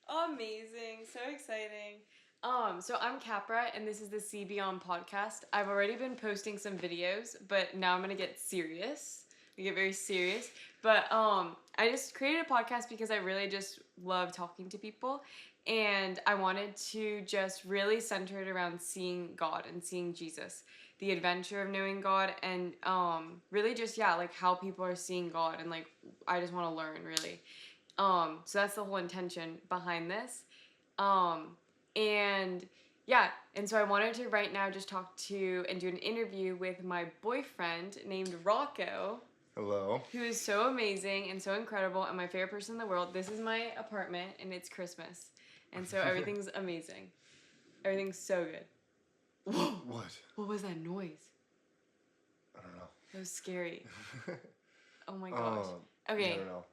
Amazing. So exciting. So I'm Capra and this is the See Beyond podcast. I've already been posting some videos, but now I'm gonna get serious. We get very serious. But I just created a podcast because I really just love talking to people and I wanted to just really center it around seeing God and seeing Jesus. The adventure of knowing God and really just like how people are seeing God and like I just want to learn really. So that's the whole intention behind this. Um, and and so I wanted to right now just talk to and do an interview with my boyfriend named Rocco. Hello. Who is so amazing and so incredible and my favorite person in the world. This is my apartment and it's Christmas. And so everything's amazing. Everything's so good. Whoa! What? What was that noise? I don't know. That was scary. Oh my gosh. Yeah, Okay. I don't know.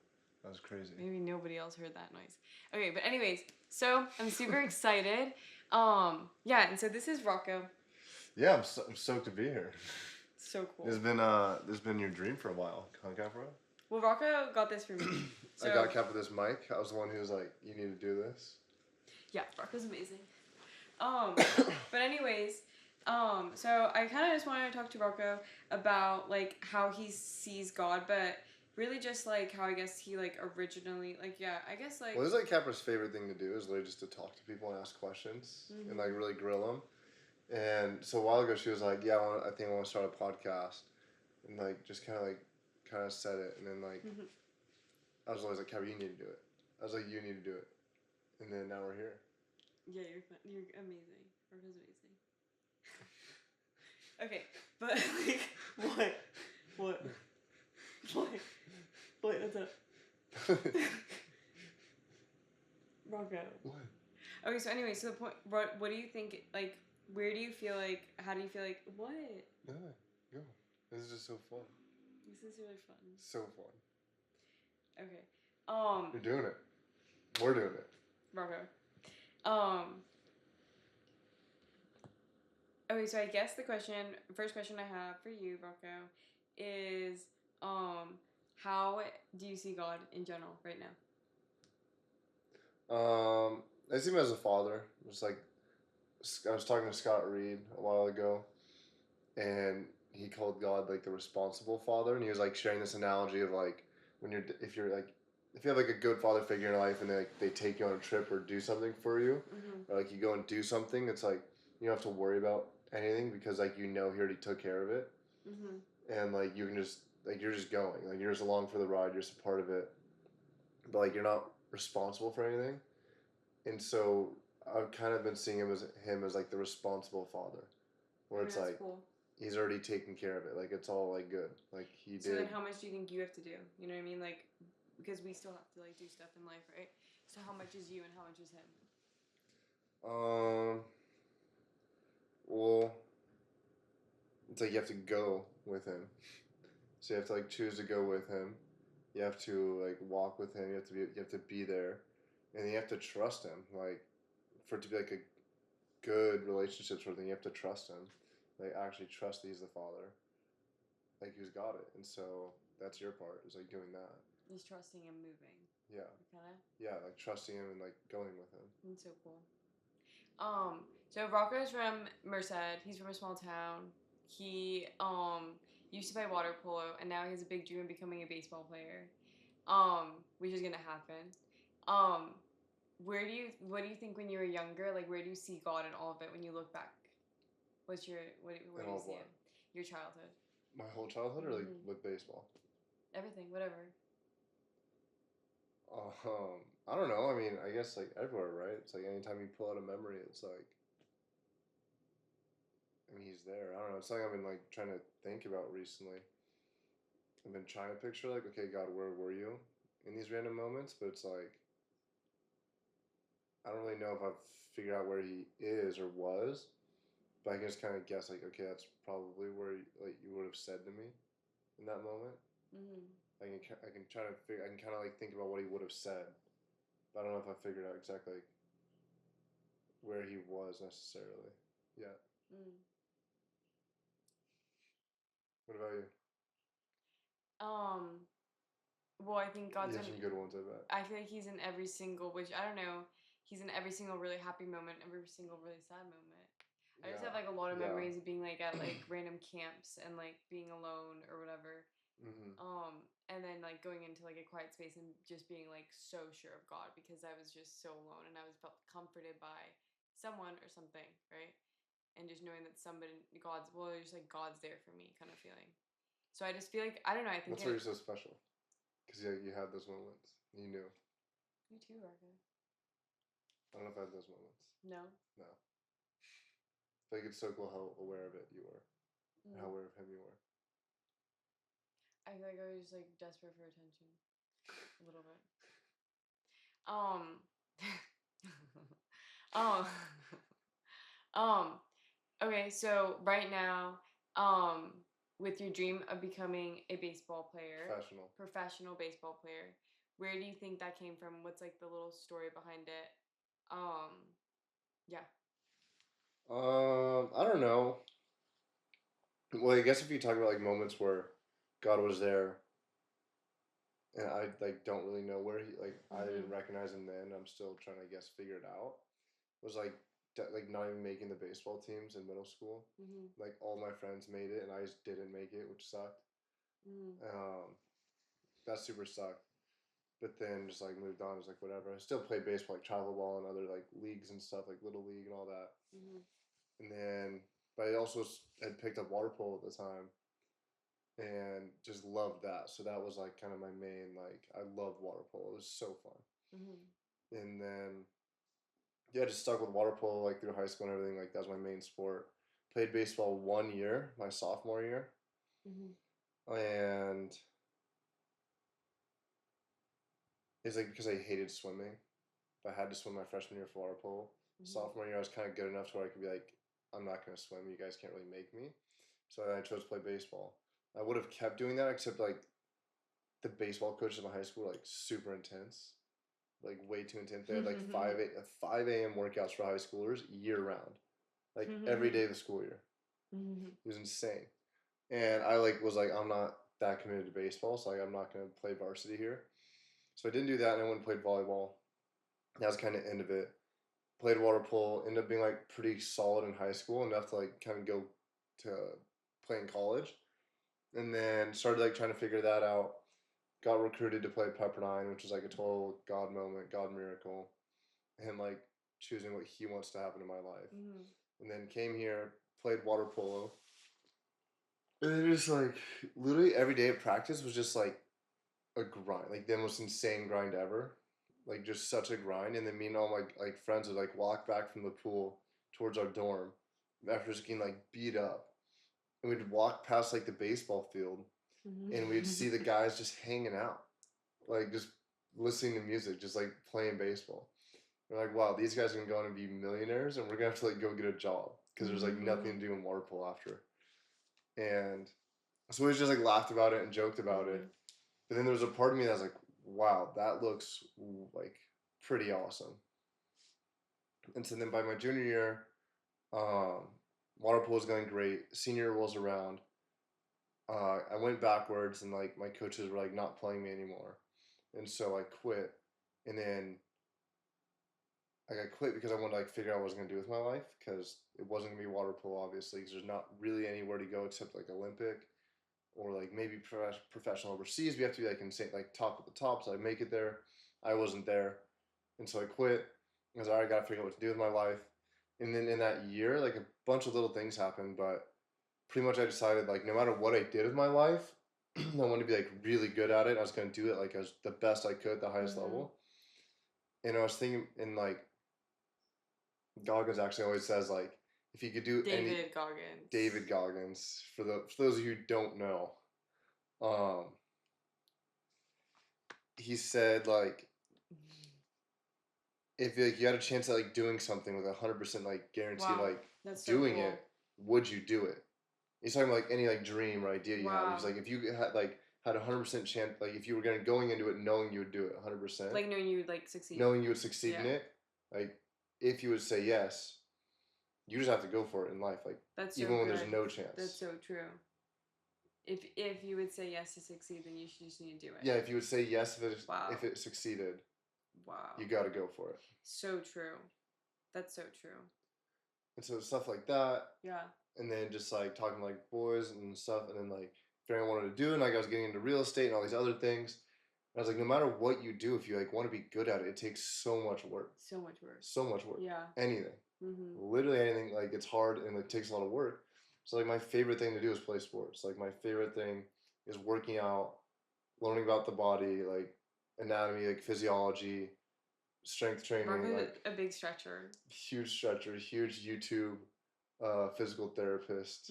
That was crazy. Maybe nobody else heard that noise. Okay, but anyways, so I'm super excited. And so this is Rocco. Yeah, I'm stoked to be here. So cool. This has been your dream for a while, huh, Capra? Well, Rocco got this for me. I got Capra this mic. I was the one who was like, "You need to do this." Yeah, Rocco's amazing. But anyways, so I kind of just wanted to talk to Rocco about like how he sees God, but really just like how I guess he like originally I guess like. Well, this is like Capra's favorite thing to do is literally just to talk to people and ask questions and like really grill them. And so a while ago she was like, "Yeah, I think I want to start a podcast," and like just kind of said it, and then like I was always like, "Capra, you need to do it." I was like, "You need to do it," and then now we're here. Yeah, you're fun. You're amazing. Rocco's amazing. Okay, but like, what? What's up? Rocco. What? Okay, so anyway, so the point. What do you think? Like, where do you feel like? How do you feel like? What? No, go. This is just so fun. This is really fun. So fun. Okay. You're doing it. We're doing it. Rocco. Okay, so I guess first question I have for you, Rocco, is how do you see God in general right now? I see him as a father. Just like I was talking to Scott Reed a while ago, and he called God like the responsible father, and he was like sharing this analogy of like when if you have like a good father figure in your life, and they take you on a trip or do something for you, or like you go and do something, it's like you don't have to worry about anything because like you know he already took care of it, and like you can just like you're just going, like you're just along for the ride, you're just a part of it, but like you're not responsible for anything. And so I've kind of been seeing him as like the responsible father, where it's like cool. he's already taken care of it. Like it's all like good. Like he So did. then, how much do you think you have to do? You know what I mean? Like, because we still have to like do stuff in life, right? So how much is you and how much is him? Well, it's like you have to go with him. So you have to like choose to go with him. You have to like walk with him. You have to be there, and you have to trust him. Like for it to be like a good relationship sort of thing, you have to trust him. Like actually trust that he's the father. Like who's got it, and so that's your part is like doing that. Just trusting and moving. Yeah. Kinda. Yeah, like trusting him and like going with him. That's so cool. So Rocco's from Merced. He's from a small town. He used to play water polo, and now he has a big dream of becoming a baseball player. Which is gonna happen. Um, what do you think when you were younger? Like, where do you see God in all of it when you look back? Where do you see it? Your childhood. My whole childhood, or like with baseball? Everything, whatever. I don't know. I mean, I guess like everywhere, right? It's like anytime you pull out a memory, it's like, I mean, he's there. I don't know. It's something I've been like trying to think about recently. I've been trying to picture like, okay, God, where were you in these random moments? But it's like, I don't really know if I've figured out where he is or was, but I can just kind of guess like, okay, that's probably where like you would have said to me in that moment. I can try to figure. I can kind of like think about what he would have said, but I don't know if I figured out exactly like where he was necessarily yet. What about you? Well, I think God's You have some good ones, I bet. I feel like he's in every single, which I don't know. he's in every single really happy moment, every single really sad moment. I just have Yeah. like a lot of Yeah. memories of being like at like random camps and like being alone or whatever. Mm-hmm. And then like going into like a quiet space and just being like so sure of God because I was just so alone and I was felt comforted by someone or something, right? And just knowing that somebody, just like God's there for me kind of feeling. So I just feel like, I don't know, I think That's why you're so special. Because you had those moments. You knew. You too, Rocco. I don't know if I had those moments. No? No. I feel like it's so cool how aware of it you were. And how aware of him you were. I feel like I was just like desperate for attention. A little bit. Um, um, okay, so right now, with your dream of becoming a baseball player, professional baseball player, where do you think that came from? What's like the little story behind it? Yeah. I don't know. Well, I guess if you talk about like moments where God was there, and I like don't really know where he like I didn't recognize him then. I'm still trying to figure it out. Was like not even making the baseball teams in middle school. Like all my friends made it, and I just didn't make it, which sucked. That super sucked. But then just like moved on. It was like whatever. I still played baseball, like travel ball and other like leagues and stuff, like little league and all that. And then, but I also had picked up water polo at the time, and just loved that. So that was like kind of my main like I loved water polo. It was so fun. And then yeah, just stuck with water polo like through high school and everything. Like that was my main sport. Played baseball 1 year, my sophomore year, and it's like because I hated swimming. If I had to swim my freshman year for water polo, sophomore year I was kind of good enough to where I could be like, I'm not going to swim. You guys can't really make me. So I chose to play baseball. I would have kept doing that, except like the baseball coaches in my high school were like super intense, like way too intense. They had like 5 a.m. workouts for high schoolers year round, like every day of the school year. It was insane. And I like was like, I'm not that committed to baseball, so like I'm not going to play varsity here. So I didn't do that, and I went and played volleyball. That was kind of the end of it. Played water polo, ended up being like pretty solid in high school, enough to like kind of go to play in college, and then started like trying to figure that out. Got recruited to play Pepperdine, which was like a total God moment, God miracle. Him like choosing what he wants to happen in my life, and then came here, played water polo, and then just like literally every day of practice was just like a grind, like the most insane grind ever, like just such a grind. And then me and all my like friends would like walk back from the pool towards our dorm after just getting like beat up, and we'd walk past like the baseball field, and we'd see the guys just hanging out, like just listening to music, just like playing baseball. We're like, wow, these guys are gonna go on and be millionaires, and we're gonna have to like go get a job because there's like nothing to do in water polo after. And so we just like laughed about it and joked about it. But then there was a part of me that was like, wow, that looks like pretty awesome. And so then by my junior year, water polo was going great. Senior rolls around. I went backwards, and like my coaches were like not playing me anymore, and so I quit. And then like I quit because I wanted to like figure out what I was gonna do with my life, because it wasn't gonna be water polo obviously, because there's not really anywhere to go except like Olympic or like maybe professional overseas. We have to be like insane, like top at the top. So I make it there. I wasn't there, and so I quit. I was already got to figure out what to do with my life. And then in that year, like a bunch of little things happened, but pretty much I decided like no matter what I did with my life, I wanted to be like really good at it. I was going to do it like as the best I could, the highest level. And I was thinking, and like Goggins actually always says like if you could do David Goggins, for those of you who don't know, um, he said like if like you had a chance at like doing something with 100% like guarantee like doing it, would you do it? He's talking about like any like dream or idea you have. He's like if you had 100% chance, like if you were going into it knowing you would do it 100%, like knowing you would like succeed, knowing you would succeed in it, like if you would say yes, you just have to go for it in life, like even when there's no chance. That's so true. If you would say yes to succeed, then you should just need to do it. Yeah, if you would say yes if it succeeded, Wow. you got to go for it. So true. That's so true. And so stuff like that. Yeah. And then just like talking to like boys and stuff, and then like figuring out what I wanted to do, and like I was getting into real estate and all these other things. And I was like, no matter what you do, if you like want to be good at it, it takes so much work. So much work. So much work. Yeah. Anything. Mm-hmm. Literally anything. Like it's hard and it takes a lot of work. So like my favorite thing to do is play sports. Like my favorite thing is working out, learning about the body, like anatomy, like physiology, strength training. Rocco's like a big stretcher. Huge stretcher, huge YouTube physical therapist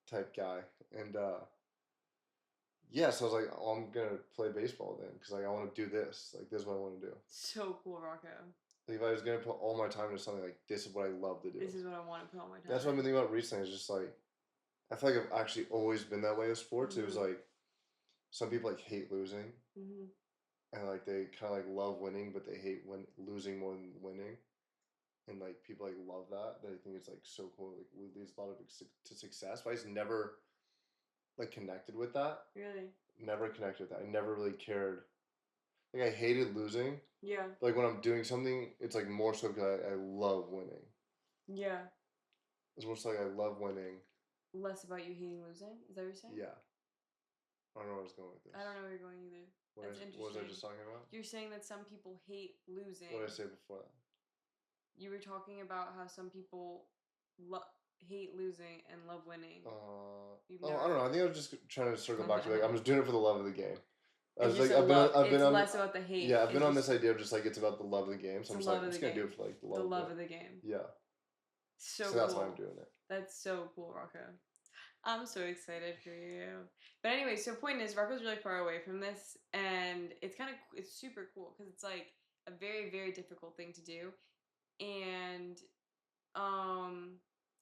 type guy. And yeah, so I was like, oh, I'm gonna play baseball then, because like I want to do this. Like this is what I want to do. So cool, Rocco. Like if I was gonna put all my time into something, like this is what I love to do. This is what I want to put all my time. That's what I've been thinking about recently. Is just like I feel like I've actually always been that way with sports. It was like some people like hate losing, and like they kind of like love winning, but they hate losing more than winning. And like people like love that. They think it's like so cool. Like leads a lot of to success. But I just never like connected with that. Really? Never connected with that. I never really cared. Like I hated losing. Yeah. But like when I'm doing something, it's like more so because I love winning. Yeah. It's more so like I love winning. Less about you hating losing? Is that what you're saying? Yeah. I don't know where I was going with this. I don't know where you're going either. That's interesting. What was I just talking about? You're saying that some people hate losing. What did I say before that? You were talking about how some people hate losing and love winning. I don't know. I think I was just trying to circle back to like I'm just doing it for the love of the game. I was like, I've been on less about the hate. Yeah, I've been on this idea of just like it's about the love of the game. So I'm just like I'm just gonna do it for like the love of the game. Yeah. So cool. That's why I'm doing it. That's so cool, Rocco. I'm so excited for you. But anyway, so point is, Rocco's really far away from this, and it's super cool because it's like a very, very difficult thing to do, and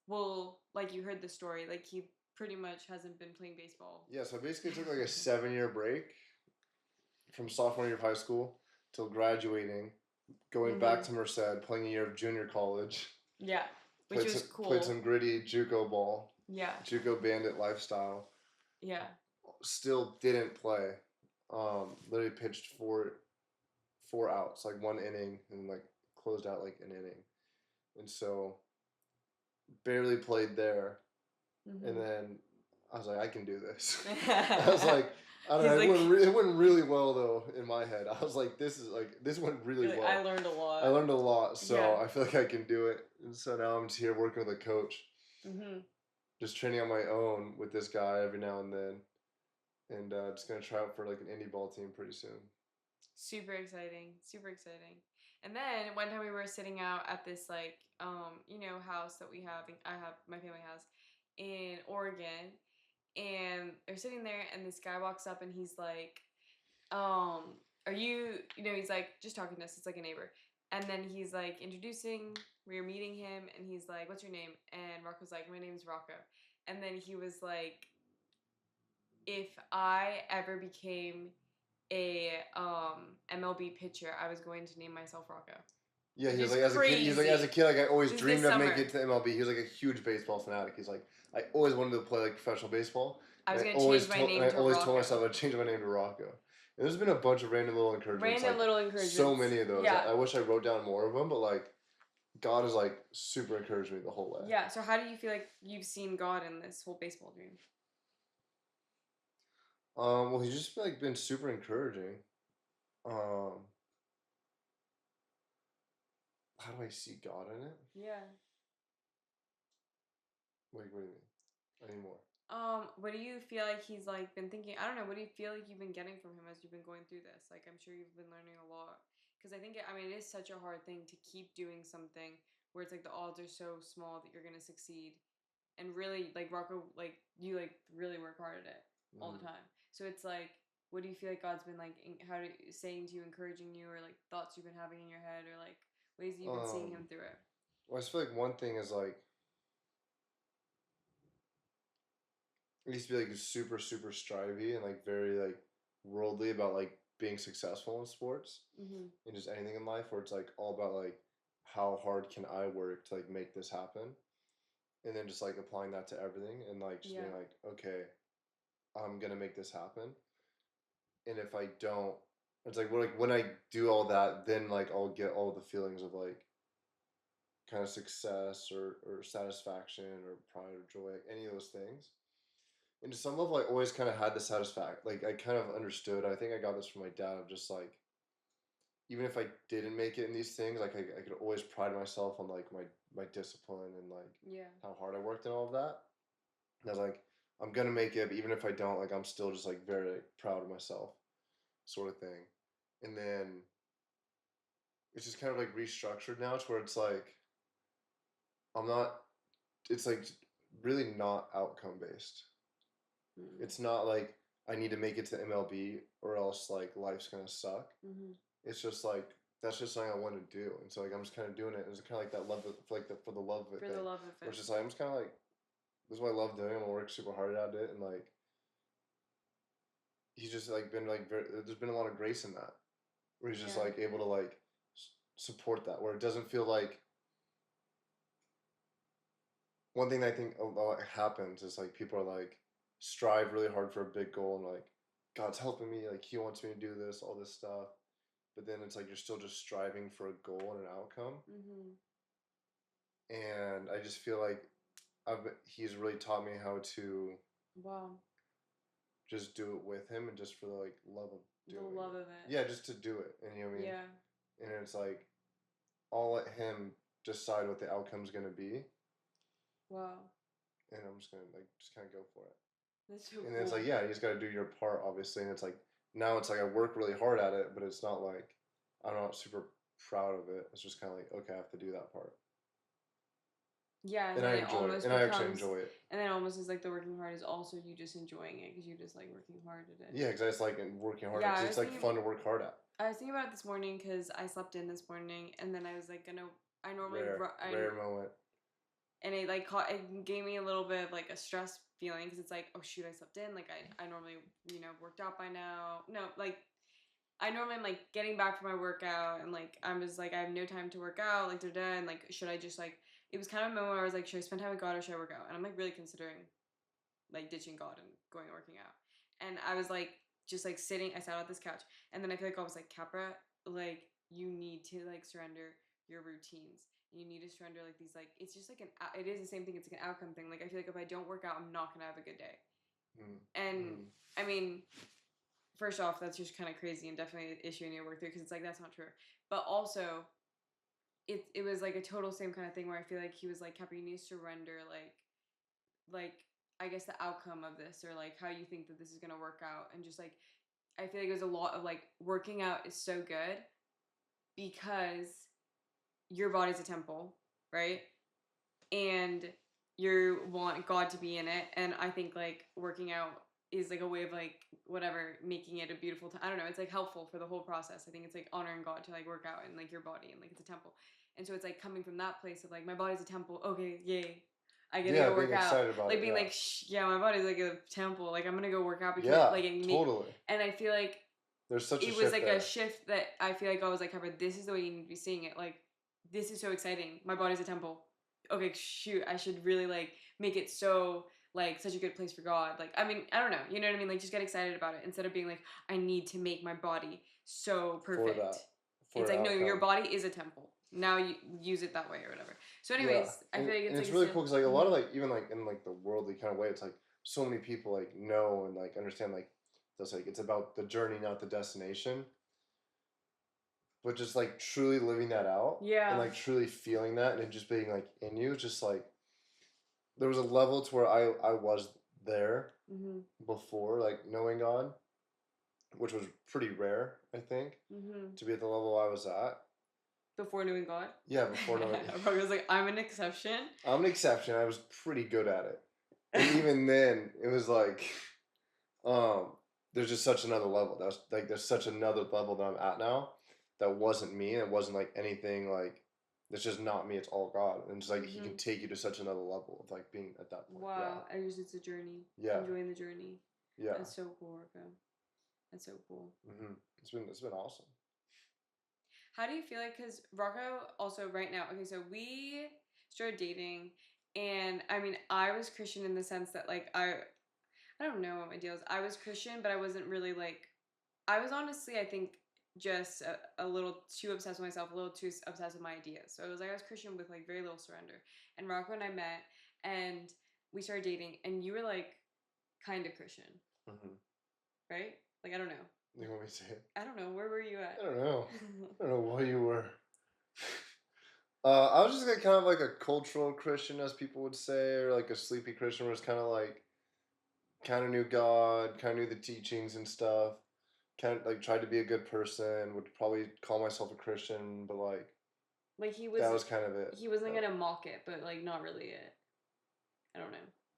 well, like you heard the story, like he pretty much hasn't been playing baseball. Yeah, so I basically took like a 7-year break from sophomore year of high school till graduating, going back to Merced, playing a year of junior college. Yeah, which was cool. Played some gritty JUCO ball. Yeah. JUCO bandit lifestyle. Yeah. Still didn't play. Literally pitched four outs, like 1 inning, and like closed out like an inning, and so barely played there. And then I was like, I can do this. I was like, I don't know. It went really well though in my head. I was like, this went really well. I learned a lot. So I feel like I can do it. And so now I'm just here working with a coach, just training on my own with this guy every now and then, and just gonna try out for like an indie ball team pretty soon. Super exciting. And then one time we were sitting out at this like house that we have. I have my family house in Oregon, and they're sitting there, and this guy walks up, and he's like, are you, he's like just talking to us. It's like a neighbor, and then he's like introducing. We were meeting him, and he's like, "What's your name?" And Rocco's like, "My name's Rocco." And then he was like, "If I ever became a MLB pitcher, I was going to name myself Rocco." Yeah, he was like, as a kid, like I always dreamed of making it to MLB. He was like a huge baseball fanatic. He's like, I always wanted to play like professional baseball. I was going to change my name to Rocco. I always told myself I'd change my name to Rocco. And there's been a bunch of random little encouragements. So many of those. Yeah. I wish I wrote down more of them, but like, God has like super encouraged me the whole way. Yeah. So how do you feel like you've seen God in this whole baseball dream? Well, he's just like been super encouraging. How do I see God in it? Yeah. Wait, what do you mean? I need more. What do you feel like he's like been thinking? I don't know. What do you feel like you've been getting from him as you've been going through this? Like, I'm sure you've been learning a lot. Because I think, it is such a hard thing to keep doing something where it's like the odds are so small that you're going to succeed. And really, like, Rocco, like, you, like, really work hard at it all the time. So it's like, what do you feel like God's been, like, saying to you, encouraging you, or, like, thoughts you've been having in your head, or, like, ways that you've been seeing him through it? Well, I just feel like one thing is, like, I used to be, like, super, super strivey and, like, very, like, worldly about, like, being successful in sports and just anything in life, where it's, like, all about, like, how hard can I work to, like, make this happen? And then just, like, applying that to everything and, like, just being like, okay, I'm going to make this happen. And if I don't, It's like when I do all that, then like I'll get all the feelings of like kind of success or satisfaction or pride or joy, like any of those things. And to some level, I always kind of had the satisfaction. Like I kind of understood. I think I got this from my dad of just like even if I didn't make it in these things, like I could always pride myself on like my discipline and like Yeah. how hard I worked and all of that. And I was like, I'm gonna make it, but even if I don't, like I'm still just like very like, proud of myself, sort of thing. And then it's just kind of like restructured now to where it's like I'm not. It's like really not outcome based. Mm-hmm. It's not like I need to make it to MLB or else like life's gonna suck. Mm-hmm. It's just like that's just something I want to do, and so like I'm just kind of doing it. And it's kind of like that love of, for like the for the love of it For thing, the love of where it. it's just like I'm just kind of like this is what I love doing. I'm gonna work super hard at it, and like he's just like been like very, there's been a lot of grace in that, where he's just Yeah. like able to like support that, where it doesn't feel like one thing that I think a lot happens is like people are like strive really hard for a big goal and like God's helping me, like He wants me to do this, all this stuff, but then it's like you're still just striving for a goal and an outcome, Mm-hmm. and I just feel like He's really taught me how to Wow. just do it with Him and just for the like love of The doing love it. of it. Yeah, just to do it, and you know what I mean. Yeah. And it's like I'll let Him decide what the outcome's gonna be, Wow. and I'm just gonna like just kind of go for it. That's so And then it's cool. like, yeah, you just got to do your part, obviously. And it's like, now it's like I work really hard at it, but it's not like I'm not super proud of it. It's just kind of like, okay, I have to do that part. Yeah, and And then I it enjoy it. almost And I actually becomes, enjoy it. and then almost is like the working hard is also you just enjoying it because you just like working hard at it. Yeah, because I just like working hard Yeah, because it's like fun to work hard at. I was thinking about it this morning because I slept in this morning, and then I was like gonna. I normally Rare moment. and it like caught it gave me a little bit of like a stress feeling because it's like, oh shoot, I slept in. Like I normally worked out by now. No, like I normally am like getting back from my workout and like I'm just like I have no time to work out, like da and like should I just like it was kind of a moment where I was like, should I spend time with God or should I work out? And I'm like really considering like ditching God and going and working out. And I was like just like sitting, I sat on this couch and then I feel like God was like, Capra, like you need to like surrender your routines. You need to surrender like these like it's just like it is the same thing, it's like an outcome thing. Like I feel like if I don't work out, I'm not gonna have a good day. Mm. And I mean, first off, that's just kind of crazy and definitely an issue you need to work through because it's like that's not true. But also, it was like a total same kind of thing where I feel like he was like, Capri, you need to surrender like I guess the outcome of this or like how you think that this is gonna work out and just like I feel like it was a lot of like working out is so good because your body's a temple, right? And you want God to be in it. And I think like working out is like a way of like whatever making it a beautiful time. I don't know. It's like helpful for the whole process. I think it's like honoring God to like work out in like your body and like it's a temple. And so it's like coming from that place of like my body's a temple. Okay, yay. I get to go work out. Like being like, yeah, my body's like a temple. Like I'm gonna go work out because like it totally. And I feel like there's such it was like a shift that I feel like I was like, this is the way you need to be seeing it. Like this is so exciting. My body's a temple. Okay, shoot, I should really like make it so like such a good place for God. Like I mean, I don't know, you know what I mean? Like just get excited about it instead of being like, I need to make my body so perfect. It's like no, your body is a temple. Now you use it that way or whatever. So, anyways, I feel like it's like really cool because like a lot of like even like in like the worldly kind of way, it's like so many people like know and like understand like that's like it's about the journey, not the destination. But just like truly living that out, and like truly feeling that, and it just being like in you, just like there was a level to where I was there before, like knowing God, which was pretty rare, I think, to be at the level I was at. Before knowing God? Yeah, before knowing I was like, I'm an exception. I'm an exception. I was pretty good at it. And even then, it was like, there's just such another level. That's like, there's such another level that I'm at now that wasn't me. And it wasn't like anything like, it's just not me. It's all God. And it's like, He can take you to such another level of like being at that point. Wow. I guess it's a journey. Yeah. Enjoying the journey. Yeah. That's so cool, Rocco. That's so cool. It's been awesome. How do you feel like, because Rocco also right now, okay, so we started dating and I mean, I was Christian in the sense that like, I don't know what my deal is. I was Christian, but I wasn't really like, I was honestly, I think just a little too obsessed with myself, a little too obsessed with my ideas. So it was like I was Christian with like very little surrender. And Rocco and I met, and we started dating, and you were like kind of Christian, right? Like I don't know. You want me to say it? I don't know. Where were you at? I don't know. I don't know where you were. I was just like kind of like a cultural Christian, as people would say, or like a sleepy Christian, where it's kind of like kind of knew God, kind of knew the teachings and stuff. Kind of like tried to be a good person. Would probably call myself a Christian, but like Like that was kind of it. he wasn't gonna mock it, but like not really it. I don't know.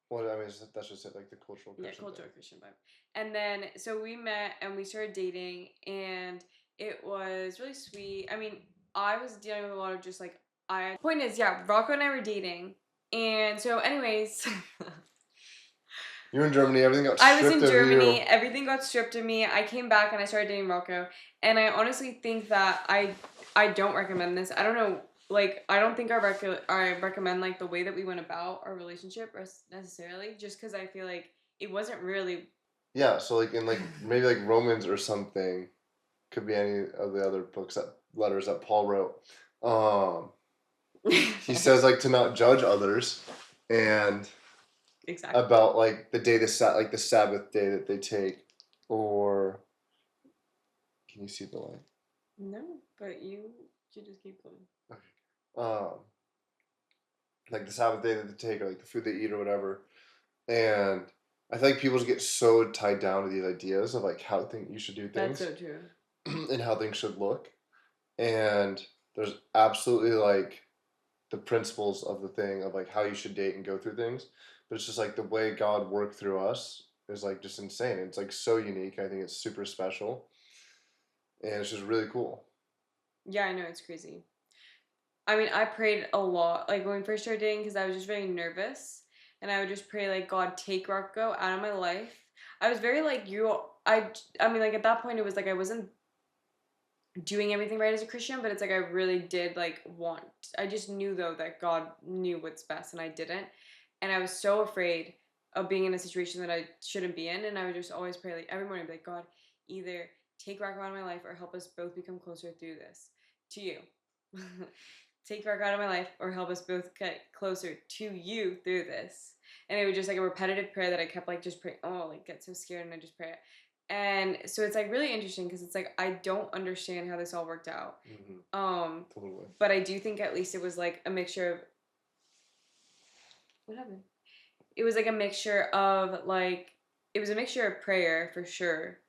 Well, I mean, that's just it, like the cultural Christian. Yeah, cultural Christian vibe. And then so we met and we started dating, and it was really sweet. I mean, I was dealing with a lot of just like point is, yeah, Rocco and I were dating, and so anyways. You were in Germany. Everything got I was stripped in of Germany. you. Everything got stripped of me. I came back and I started dating Rocco. And I honestly think that I don't recommend this. I don't know. Like I don't think I recommend like the way that we went about our relationship necessarily. Just because I feel like it wasn't really. Yeah. So like in like maybe like Romans or something, could be any of the other letters that Paul wrote. He says like to not judge others, and Exactly. about like the day like the Sabbath day that they take, or can you see the line? No, but you should just keep going. Okay. Like the Sabbath day that they take, or like the food they eat, or whatever. And I think people just get so tied down to these ideas of like how you should do things. That's so true. And how things should look. And there's absolutely like the principles of the thing of like how you should date and go through things, but it's just like the way God worked through us is like just insane. It's like so unique. I think it's super special, and it's just really cool. Yeah, I know, it's crazy. I mean, I prayed a lot, like when we first started dating, because I was just very nervous, and I would just pray like, God, take Rocco out of my life. I was very like you. I mean, like at that point, it was like I wasn't doing everything right as a Christian, but it's like I really did like want. I just knew though that God knew what's best, and I didn't, and I was so afraid of being in a situation that I shouldn't be in, and I would just always pray like every morning, be like, God, either take Rocco out of my life or help us both become closer through this to you. Take Rocco out of my life or help us both get closer to you through this. And it was just like a repetitive prayer that I kept like just praying. Oh, like get so scared, and I just pray it. And so it's like really interesting because it's like I don't understand how this all worked out. Totally. But I do think at least it was like a mixture of what happened. It was like a mixture of like it was a mixture of prayer for sure,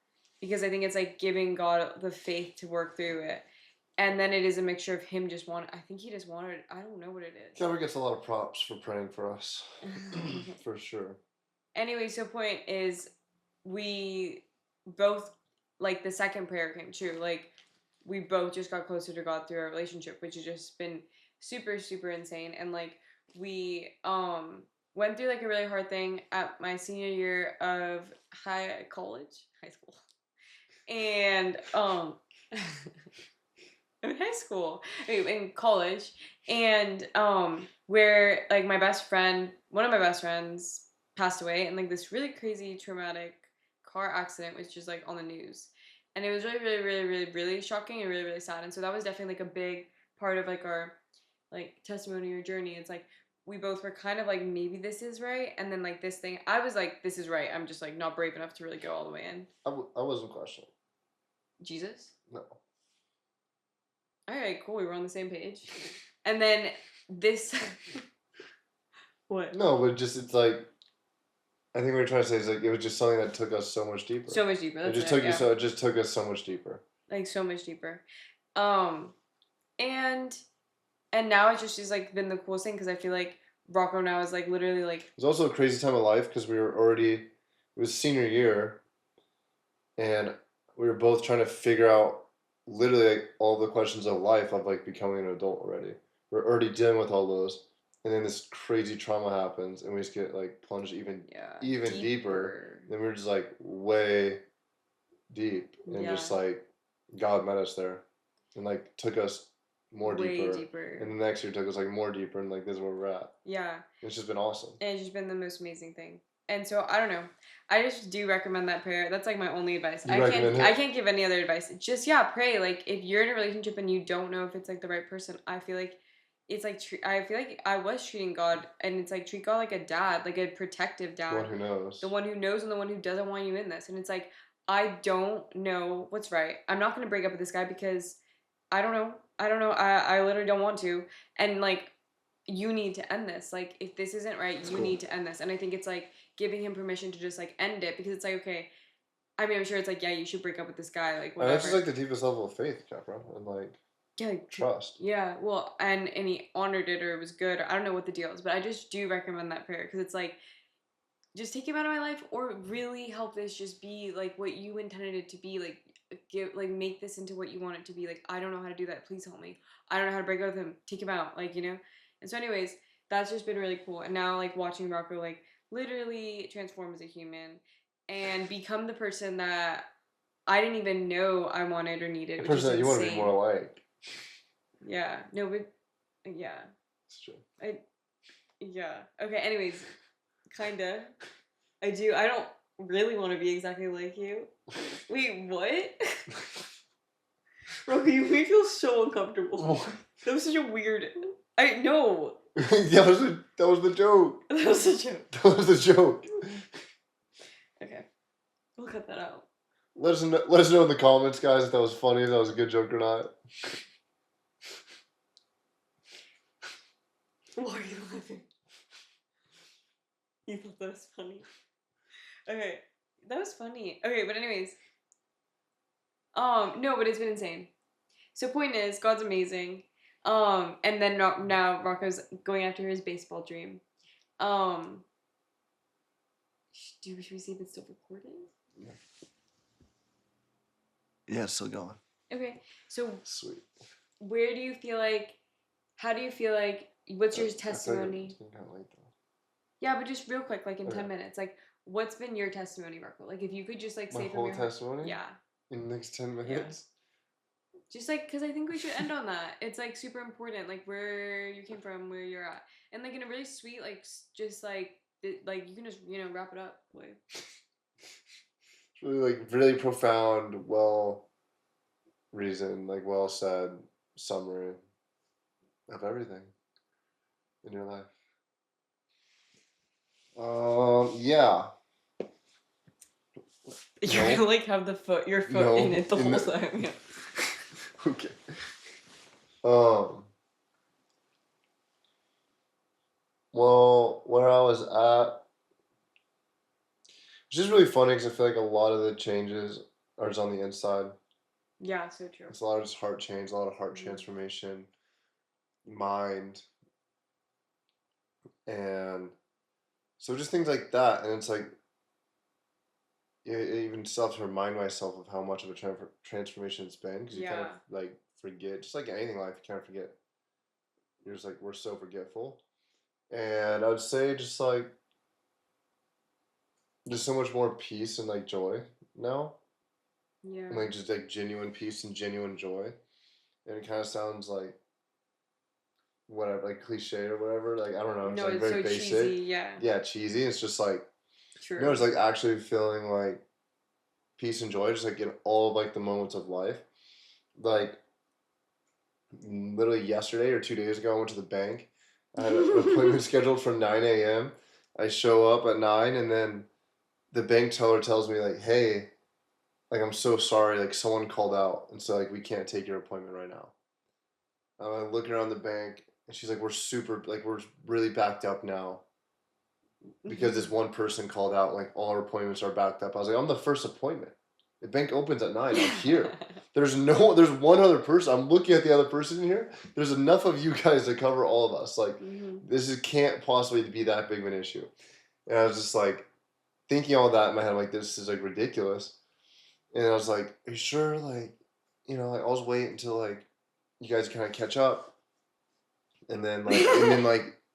because I think it's like giving God the faith to work through it. And then it is a mixture of him just wanted. I think he just wanted. I don't know what it is. Trevor gets a lot of props for praying for us, for sure. Anyway, so point is, we both like the second prayer came true. Like we both just got closer to God through our relationship, which has just been super super insane. And like we went through like a really hard thing at my senior year of high school, and in high school, in college, and where like one of my best friends passed away in like this really crazy traumatic car accident, which is like on the news, and it was really really really really really shocking and really really sad. And so that was definitely like a big part of like our like testimony or journey. It's like we both were kind of like maybe this is right, and then like this thing I was like this is right, I'm just like not brave enough to really go all the way in. I wasn't questioning Jesus. No. All right, cool. We were on the same page. And then this. What? No, but just it's like I think what we're trying to say is like it was just something that took us so much deeper. So much deeper. It just took you so. It just took us so much deeper. Like so much deeper, and now it just is like been the coolest thing because I feel like Rocco now is like literally like. It was also a crazy time of life because we were already. It was senior year, and we were both trying to figure out literally like all the questions of life of like becoming an adult already. We're already dealing with all those, and then this crazy trauma happens, and we just get like plunged even deeper. Then we're just like way deep, and just like God met us there, and like took us way deeper, and the next year took us like more deeper, and like this is where we're at. Yeah, it's just been awesome. And it's just been the most amazing thing. And so I don't know. I just do recommend that prayer. That's like my only advice. You recommend it? I can't give any other advice. Just pray. Like if you're in a relationship and you don't know if it's like the right person, I feel like it's like I feel like I was treating God, and it's like treat God like a dad, like a protective dad. The one who knows. The one who knows and the one who doesn't want you in this. And it's like I don't know what's right. I'm not going to break up with this guy because I don't know. I literally don't want to. And like you need to end this. Like if this isn't right, That's you cool. need to end this. And I think it's like giving him permission to just like end it, because it's like, okay, I mean, I'm sure it's like, yeah, you should break up with this guy, like whatever. And that's just like the deepest level of faith, Capra, and like trust. Yeah, well, and he honored it, or it was good, or I don't know what the deal is, but I just do recommend that prayer, because it's like, just take him out of my life, or really help this just be like what you intended it to be. Like make this into what you want it to be. Like I don't know how to do that. Please help me. I don't know how to break up with him. Take him out. Like And so, anyways, that's just been really cool. And now, like watching Rocco, like literally transform as a human and become the person that I didn't even know I wanted or needed. The person that you want to be more like. Yeah. No, but yeah. It's true. Yeah. Okay. Anyways, kinda. I do. I don't really want to be exactly like you. Wait, what? Rocco, you make me feel so uncomfortable. What? That was such a weird. I know. that was the joke. That was a joke. That was the joke. Okay, we'll cut that out. Let us know in the comments, guys, if that was funny, if that was a good joke or not. Why are you laughing? You thought that was funny. Okay, that was funny. Okay, but anyways, no, but it's been insane. So point is, God's amazing. And then now Rocco's going after his baseball dream. Should we see if it's still recording? Yeah, it's still going. Okay, so sweet. Where do you feel like? How do you feel like? What's your testimony? It's kind of late, though. Yeah, but just real quick, like in 10 minutes, like what's been your testimony, Rocco? Like if you could just like say my from whole your testimony. Yeah. In the next 10 minutes. Yeah. Just like, because I think we should end on that. It's like super important, like where you came from, where you're at, and like in a really sweet, like just like you can just wrap it up. Boy. It's really really profound, well reasoned, like well said summary of everything in your life. Yeah. You're gonna like have your foot in it the whole time. Yeah. Okay. Well, where I was at, it's just really funny because I feel like a lot of the changes are just on the inside. Yeah, so true. It's a lot of just heart change, a lot of heart transformation, mind, and so just things like that. And it's like, it even still have to remind myself of how much of a transformation it's been, because you kind of like forget, just like anything in life, you kind of forget. You're just like, we're so forgetful. And I would say just so much more peace and like joy now. Yeah. And like just like genuine peace and genuine joy. And it kind of sounds like whatever, like cliche or whatever. Like I don't know. It's like very basic. Cheesy, yeah. Yeah, cheesy. It's just like true. It's like actually feeling like peace and joy, just like in all of like the moments of life. Like literally yesterday or 2 days ago, I went to the bank. I had an appointment scheduled for 9 a.m. I show up at 9, and then the bank teller tells me like, "Hey, like I'm so sorry, like someone called out, and so like we can't take your appointment right now." I'm looking around the bank, and she's like, we're really backed up now because this one person called out. Like all our appointments are backed up. I was like, I'm the first appointment. The bank opens at 9. I'm here. There's one other person. I'm looking at the other person here. There's enough of you guys to cover all of us. Like this can't possibly be that big of an issue. And I was just like thinking all that in my head. I'm like, this is like ridiculous. And I was like, are you sure? Like, like I'll just wait until like you guys kind of catch up. And then like,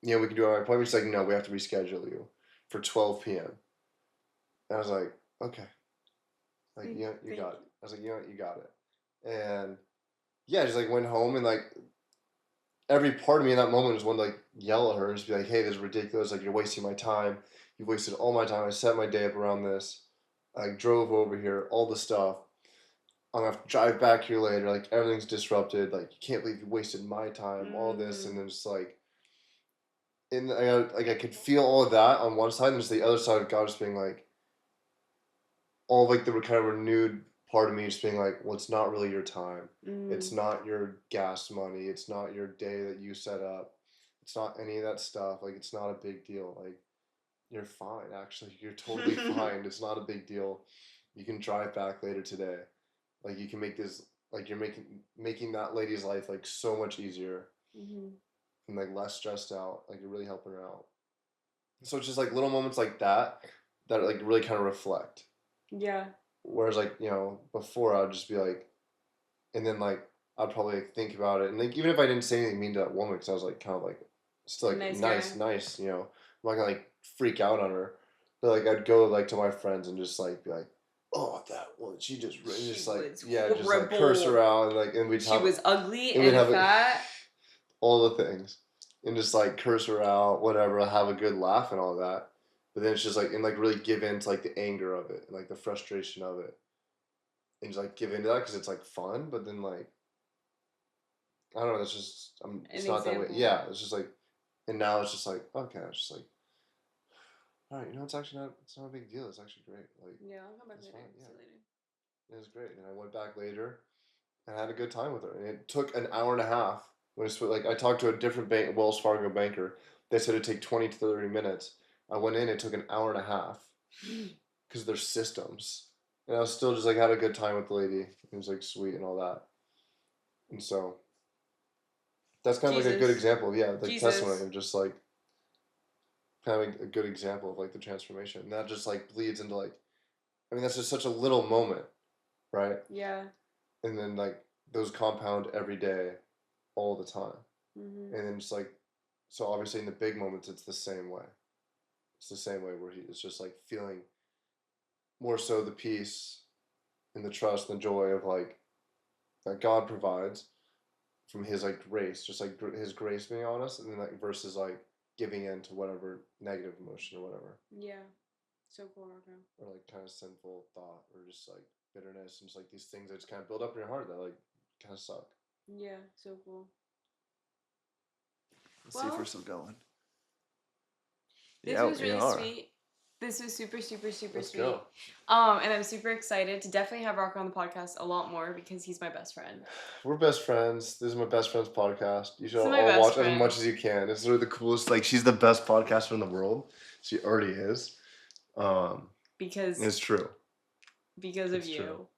we can do our appointment. She's like, no, we have to reschedule you for 12 p.m. And I was like, okay. Like, you got it. I was like, you got it. And yeah, I just like went home, and like every part of me in that moment just wanted to like yell at her and just be like, hey, this is ridiculous. Like, you're wasting my time. You've wasted all my time. I set my day up around this. I drove over here, all the stuff. I'm gonna have to drive back here later. Like, everything's disrupted. Like, you can't believe you wasted my time. All this, and then just like, I could feel all of that on one side, and just the other side of God just being like, all of, like, the kind of renewed part of me just being like, well, it's not really your time. It's not your gas money. It's not your day that you set up. It's not any of that stuff. Like, it's not a big deal. Like, you're fine, actually. You're totally fine. It's not a big deal. You can drive back later today. Like, you can make this, like, you're making that lady's life, like, so much easier. And, like, less stressed out. Like, you're really helping her out. So it's just, like, little moments like that like, really kind of reflect. Yeah. Whereas, like, before I'd just be like, and then, like, I'd probably, like, think about it. And, like, even if I didn't say anything mean to that woman, because I was, like, kind of, like, still, like, nice, I'm not gonna, like, freak out on her. But, like, I'd go, like, to my friends and just, like, be like, oh, that one, she just like, just, like, curse her out. And, like, and we'd have, she was ugly and fat. All the things. And just, like, curse her out, whatever, have a good laugh and all that. But then it's just, like, and, like, really give in to, like, the anger of it, and, like, the frustration of it. And just, like, give into that because it's, like, fun. But then, like, I don't know, it's just, it's not that way. Yeah, it's just, like, and now it's just, like, okay, it's just, like, all right, it's actually it's not a big deal. It's actually great. Like, yeah, I'll come back later. Fine, yeah. See you later. It was great. And I went back later and had a good time with her. And it took an hour and a half. Like, I talked to a different Wells Fargo banker. They said it'd take 20 to 30 minutes. I went in, it took an hour and a half because of their systems. And I was still just, like, had a good time with the lady. It was, like, sweet and all that. And so that's kind of, like, a good example of, like, testimony of just, like, kind of, like, a good example of, like, the transformation. And that just, like, bleeds into, like, I mean, that's just such a little moment, right? Yeah. And then, like, those compound every day, all the time. And then just, like, so obviously in the big moments, it's the same way. It's the same way where it's just, like, feeling more so the peace and the trust and the joy of, like, that God provides from his, like, grace, just, like, his grace being on us, and then, like, versus, like, giving in to whatever negative emotion or whatever. Yeah. So cool, Rocco. Or, like, kind of sinful thought, or just, like, bitterness, and just, like, these things that just kind of build up in your heart that, like, kind of suck. Yeah, so cool. Let's see if we're still going. This was really sweet. This was super, super, super Let's sweet. Go. And I'm super excited to definitely have Rocco on the podcast a lot more because he's my best friend. We're best friends. This is my best friend's podcast. You should all watch as much as you can. It's literally the coolest. Like, she's the best podcaster in the world. She already is. Because it's true. Because of you.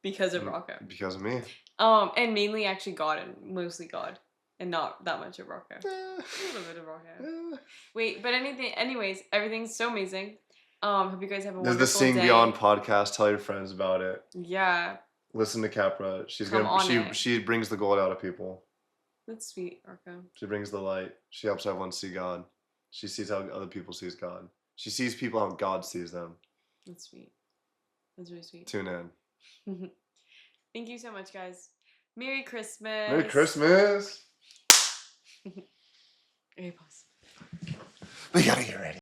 Because of Rocco. Because of me. And mainly actually God, and mostly God. And not that much of Rocco. A little bit of Rocco. Wait, but anyways, everything's so amazing. Hope you guys have a wonderful day. There's the Sing Beyond podcast. Tell your friends about it. Yeah. Listen to Capra. She brings the gold out of people. That's sweet, Rocco. She brings the light. She helps everyone see God. She sees how other people sees God. She sees people how God sees them. That's sweet. That's really sweet. Tune in. Thank you so much, guys. Merry Christmas. Merry Christmas. Okay, pause. We gotta get ready.